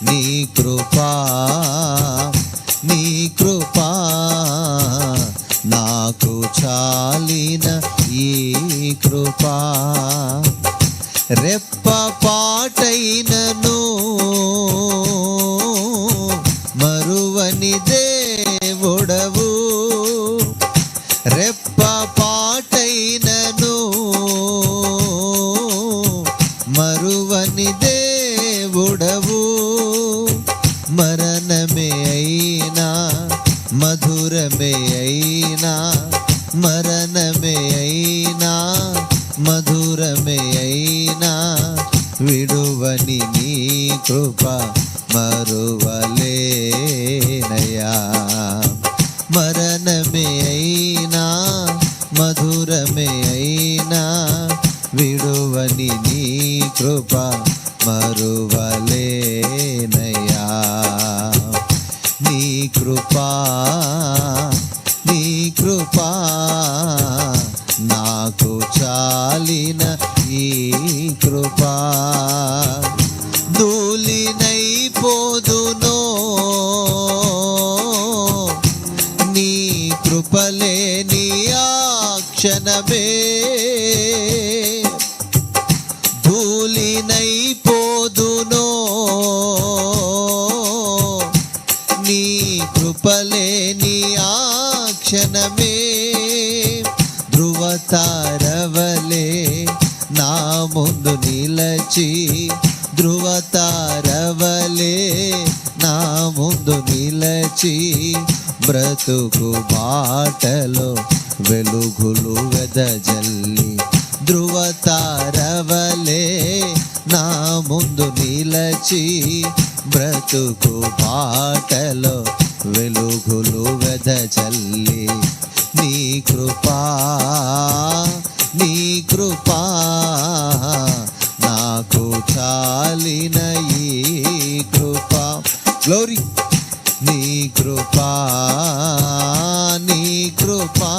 నీ కృపా నీ కృపా నాకు చాలిన ఈ కృపా. రెప్పపాటైనను మరువని దేవుడవు, రెప్పపాటైనను మరువని దేవుడవు. మరణమే అయినా మధురమే అయినా, మరణమే అయినా మధురమే అయినా, విడువని నీ కృప మరువలేనయా. మరణమే అయినా మధురమే అయినా, విడువని నీ కృప మరువలేనయా. నీ కృపా నీ కృపా నాకు చాలిన ఈ కృపా. ధూళినైపోదునో నీ కృపలేని ఆ క్షణమే, ధూళినైపోదునో నీ కృపలేని ఆ క్షణమే. ధృవతారవలే నా ముందు నిలచి, ధృవతారవలే నా ముందు నిలచి, బ్రతుకు బాటలో వెలుగులు వెదజల్లి. ధృవతారవలే నా ముందు నిలచి, బ్రతుకు బాటలో వెలుగులు వెదజల్లి. నీ కృపా నీ కృపా నాకు చాలిన ఈ కృపా. గ్లోరీ. నీ కృపా నీ కృపా